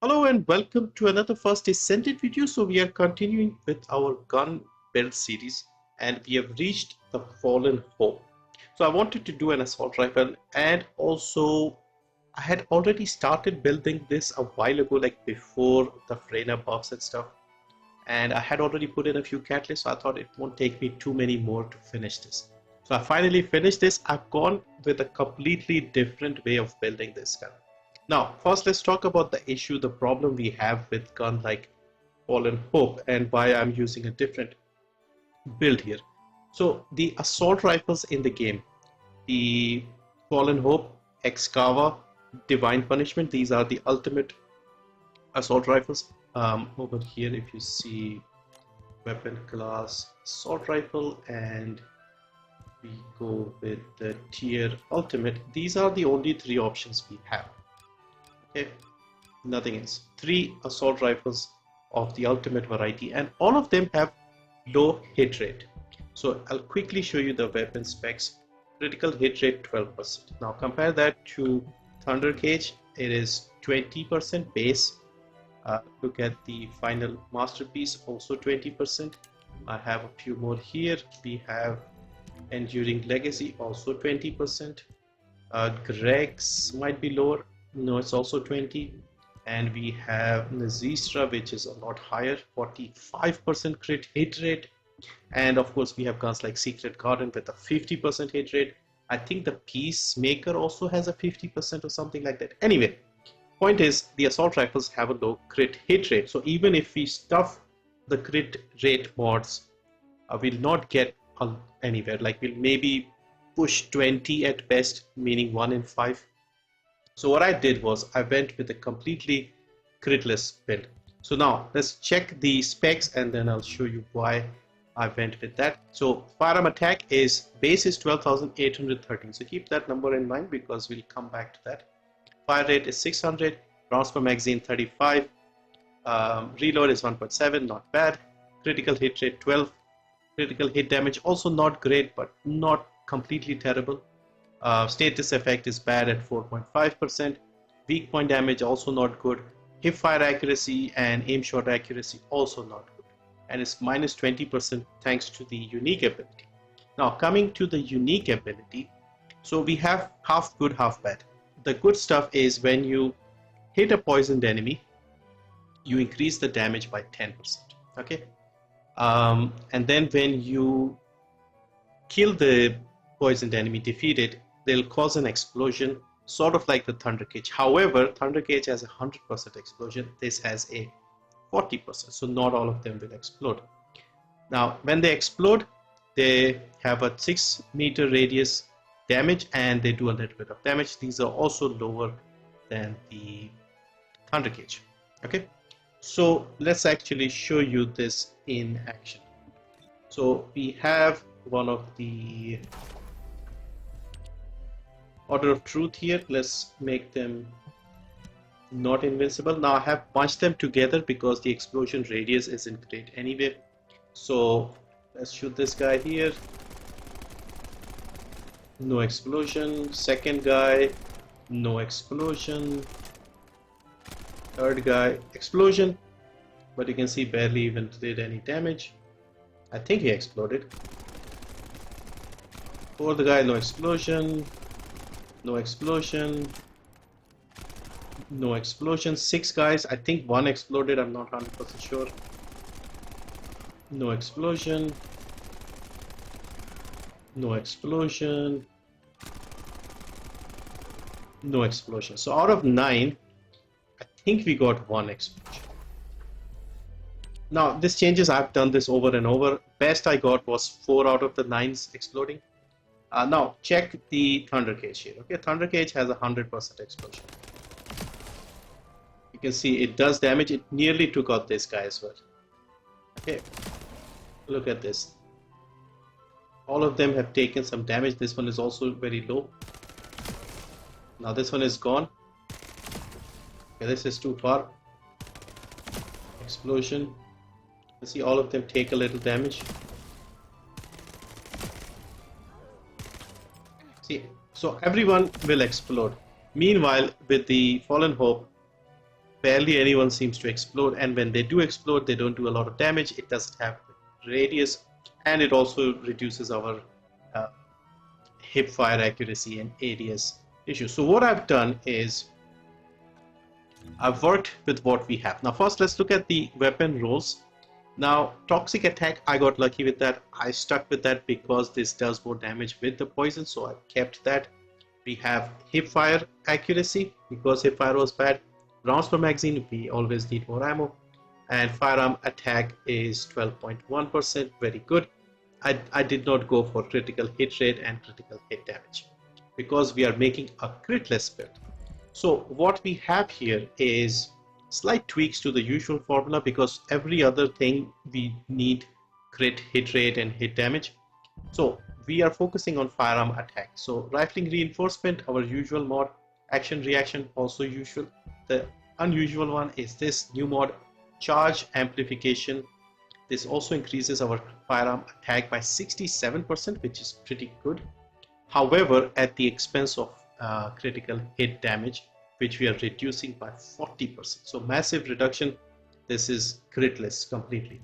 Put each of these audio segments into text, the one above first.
Hello and welcome to another first Descendant video. So we are continuing with our gun build series and we have reached the Fallen Hope. So I wanted to do an assault rifle and also I had already started building this a while ago, like before the Freyna buffs and stuff. And I had already put in a few catalysts, so I thought it won't take me too many more to finish this. So I finally finished this. I've gone with a completely different way of building this gun. Now, first let's talk about the issue, the problem we have with gun like Fallen Hope and why I'm using a different build here. So the assault rifles in the game, the Fallen Hope, Excava, Divine Punishment, these are the ultimate assault rifles. Over here if you see weapon class assault rifle and we go with the tier ultimate, these are the only three options we have. Okay, nothing else. Three assault rifles of the ultimate variety and all of them have low hit rate. So I'll quickly show you the weapon specs. Critical hit rate 12%. Now compare that to Thunder Cage, it is 20% base. Look at the final masterpiece, also 20%. I have a few more here. We have Enduring Legacy, also 20%. Greg's might be lower. No, it's also 20. And we have Nazistra, which is a lot higher, 45% crit hit rate. And of course, we have guns like Secret Garden with a 50% hit rate. I think the Peacemaker also has a 50% or something like that. Anyway, point is the assault rifles have a low crit hit rate. So even if we stuff the crit rate mods, we'll not get anywhere. Like we'll maybe push 20 at best, meaning 1 in 5. So what I did was I went with a completely critless build. So now let's check the specs and then I'll show you why I went with that. So firearm attack is base is 12,813. So keep that number in mind because we'll come back to that. Fire rate is 600, rounds per magazine 35, reload is 1.7, not bad. Critical hit rate 12, critical hit damage also not great but not completely terrible. Status effect is bad at 4.5%. Weak point damage also not good. Hip fire accuracy and aim shot accuracy also not good. And it's minus 20% thanks to the unique ability. Now coming to the unique ability, so we have half good, half bad. The good stuff is when you hit a poisoned enemy, you increase the damage by 10%. Okay, and then when you kill the poisoned enemy, defeat it, they'll cause an explosion, sort of like the Thunder Cage. However, Thunder Cage has a 100% explosion. This has a 40%, so not all of them will explode. Now, when they explode, they have a 6-meter radius damage and they do a little bit of damage. These are also lower than the Thunder Cage. Okay, so let's actually show you this in action. So we have one of the Order of Truth here. Let's make them not invincible. Now I have bunched them together because the explosion radius isn't great anyway. So let's shoot this guy here. No explosion. Second guy, no explosion. Third guy, explosion. But you can see barely even did any damage. I think he exploded. Fourth guy, no explosion. No explosion. No explosion. 6 guys. I think 1 exploded. I'm not 100% sure. No explosion. No explosion. No explosion. So out of 9, I think we got 1 explosion. Now this changes. I've done this over and over. Best I got was 4 out of the 9s exploding. Now check the Thunder Cage here. Okay, Thunder Cage has a 100% explosion. You can see it does damage. It nearly took out this guy as well. Okay, look at this. All of them have taken some damage. This one is also very low. Now this one is gone. Okay, this is too far. Explosion. You see all of them take a little damage. See, so everyone will explode. Meanwhile, with the Fallen Hope, barely anyone seems to explode, and when they do explode, they don't do a lot of damage. It doesn't have radius, and it also reduces our uh, hip fire accuracy and ADS issues. So what I've done is I've worked with what we have. Now first let's look at the weapon roles. Now toxic attack, I got lucky with that. I stuck with that because this does more damage with the poison, so I kept that. We have hip fire accuracy because hip fire was bad. Rounds per magazine, we always need more ammo. And firearm attack is 12.1%, very good. I did not go for critical hit rate and critical hit damage because we are making a critless build. So what we have here is slight tweaks to the usual formula because every other thing we need crit, hit rate and hit damage. So we are focusing on firearm attack. So rifling reinforcement, our usual mod. Action reaction, also usual. The unusual one is this new mod, charge amplification. This also increases our firearm attack by 67%, which is pretty good. However, at the expense of critical hit damage, which we are reducing by 40%. So massive reduction. This is critless completely.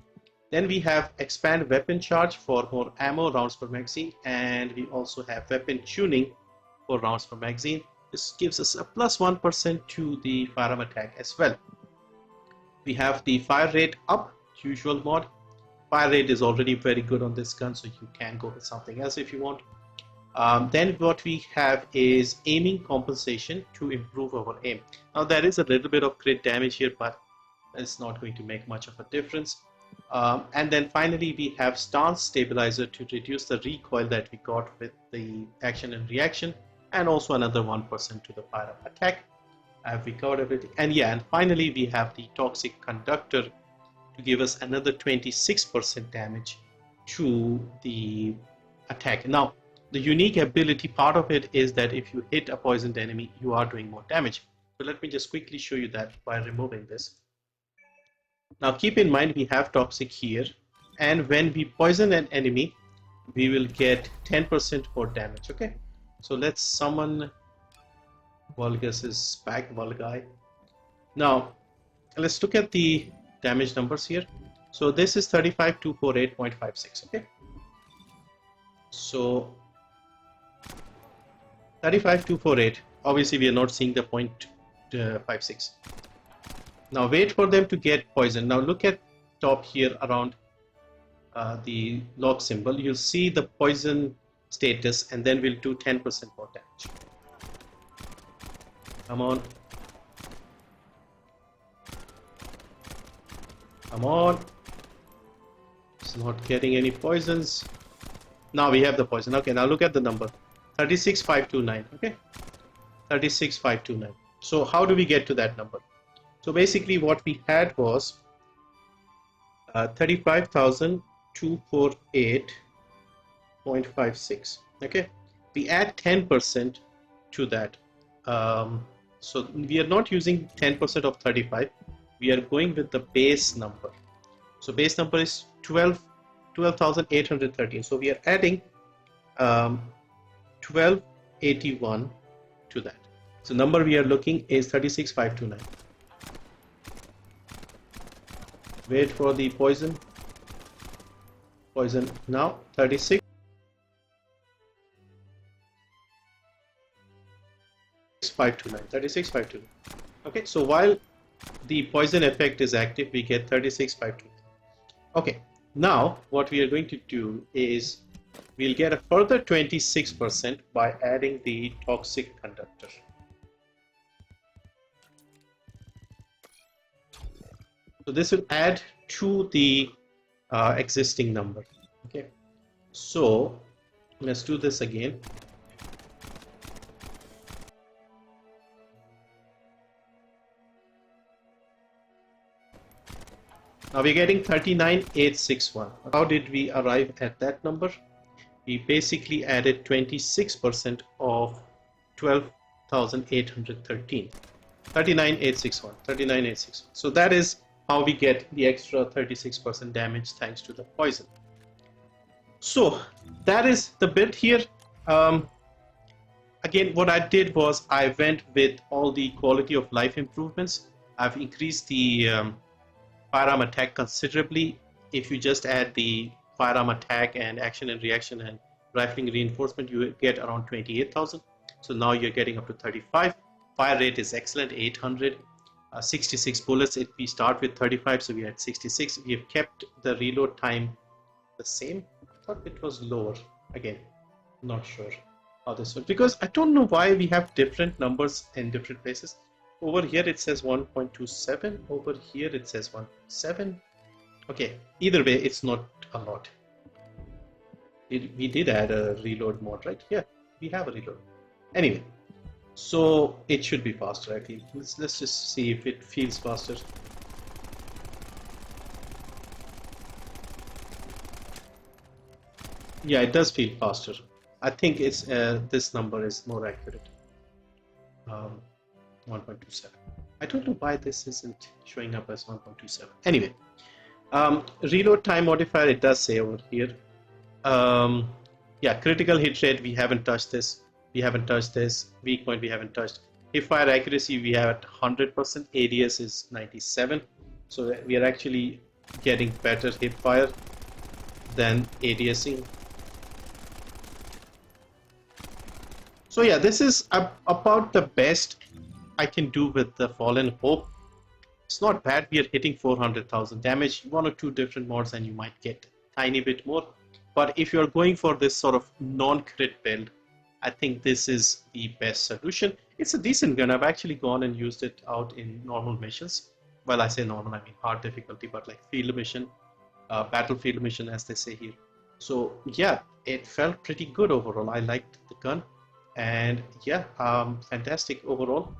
Then we have expand weapon charge for more ammo, rounds per magazine, and we also have weapon tuning for rounds per magazine. This gives us a plus 1% to the firearm attack as well. We have the fire rate up, usual mod. Fire rate is already very good on this gun, so you can go with something else if you want. Then what we have is aiming compensation to improve our aim. Now there is a little bit of crit damage here, but it's not going to make much of a difference. And then finally we have stance stabilizer to reduce the recoil that we got with the action and reaction, and also another 1% to the firearm attack. Have we covered everything? And yeah, and finally we have the toxic conductor to give us another 26% damage to the attack. Now the unique ability part of it is that if you hit a poisoned enemy, you are doing more damage. So let me just quickly show you that by removing this. Now keep in mind we have toxic here, and when we poison an enemy, we will get 10% more damage. Okay, so let's summon Vulgus's back Vulgi. Now let's look at the damage numbers here. So this is 35248.56. okay, so 35248, obviously we are not seeing the 0.56. Now wait for them to get poisoned. Now look at top here around the log symbol. You'll see the poison status, and then we'll do 10% more damage. Come on. Come on. It's not getting any poisons. Now we have the poison. Okay, now look at the number. 36529. Okay, 36529. So how do we get to that number? So basically what we had was 35,248.56. okay, we add 10% to that. So we are not using 10% of 35, we are going with the base number. So base number is 12,813. So we are adding 1281 to that. So number we are looking is 36529. Wait for the poison. Poison now. 36529. Okay, so while the poison effect is active, we get 36529. Okay, now what we are going to do is we'll get a further 26% by adding the toxic conductor. So this will add to the existing number. Okay, so let's do this again. Now we're getting 39,861. How did we arrive at that number? We basically added 26% of 12,813. 39,861. 39,861. So that is how we get the extra 36% damage thanks to the poison. So that is the build here. Again, what I did was I went with all the quality of life improvements. I've increased the firearm attack considerably. If you just add the firearm attack and action and reaction and rifling reinforcement, you get around 28,000. So now you're getting up to 35. Fire rate is excellent, 800. 66 bullets. We start with 35, so we are at 66. We have kept the reload time the same. I thought it was lower. Again, not sure how this was, because I don't know why we have different numbers in different places. Over here it says 1.27. Over here it says 1.7. Okay, either way, it's not a lot. We did add a reload mode, right? Yeah, we have a reload. Anyway, so it should be faster. I think. Let's just see if it feels faster. Yeah, it does feel faster. I think it's this number is more accurate. 1.27. I don't know why this isn't showing up as 1.27. Anyway, reload time modifier, it does say over here. Yeah, critical hit rate, we haven't touched this. We haven't touched this. Weak point, we haven't touched. Hip fire accuracy, we have at 100%. ADS is 97. So we are actually getting better hip fire than ADSing. So yeah, this is about the best I can do with the Fallen Hope. It's not bad. We are hitting 400,000 damage. One or two different mods and you might get a tiny bit more. But if you're going for this sort of non-crit build, I think this is the best solution. It's a decent gun. I've actually gone and used it out in normal missions. Well, I say normal, I mean hard difficulty, but like field mission, battlefield mission as they say here. So yeah, it felt pretty good overall. I liked the gun. And yeah, fantastic overall.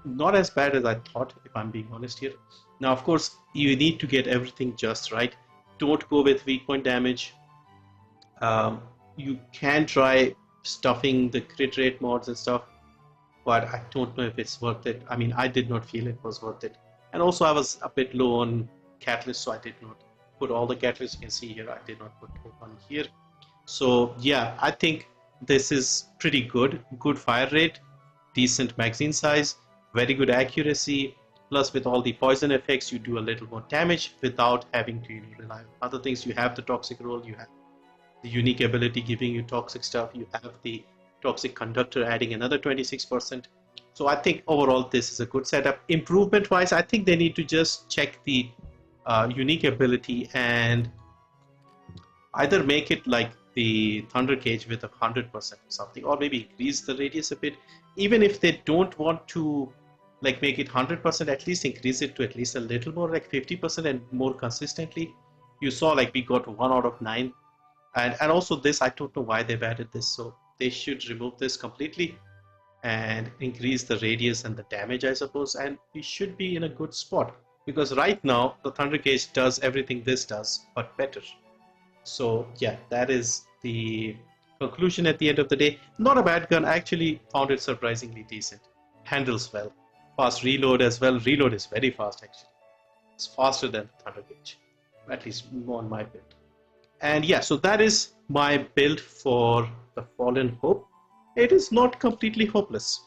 Not as bad as I thought, if I'm being honest here. Now, of course, you need to get everything just right. Don't go with weak point damage. You can try stuffing the crit rate mods and stuff, but I don't know if it's worth it. I mean, I did not feel it was worth it. And also, I was a bit low on catalyst, so I did not put all the catalysts you can see here. I did not put one here. So yeah, I think this is pretty good. Good fire rate, decent magazine size, very good accuracy. Plus, with all the poison effects, you do a little more damage without having to rely on other things. You have the toxic roll, you have the unique ability giving you toxic stuff, you have the toxic conductor adding another 26%. So I think overall this is a good setup. Improvement wise, I think they need to just check the unique ability and either make it like the Thunder Cage with 100% or something, or maybe increase the radius a bit. Even if they don't want to like make it 100%, at least increase it to at least a little more, like 50% and more consistently. You saw like we got 1 out of 9. And also this, I don't know why they've added this, so they should remove this completely and increase the radius and the damage, I suppose, and we should be in a good spot, because right now the Thunder Cage does everything this does, but better. So yeah, that is the conclusion at the end of the day. Not a bad gun. I actually found it surprisingly decent. Handles well. Fast reload as well. Reload is very fast actually. It's faster than Thunder Cage, at least on my build. And yeah, so that is my build for the Fallen Hope. It is not completely hopeless.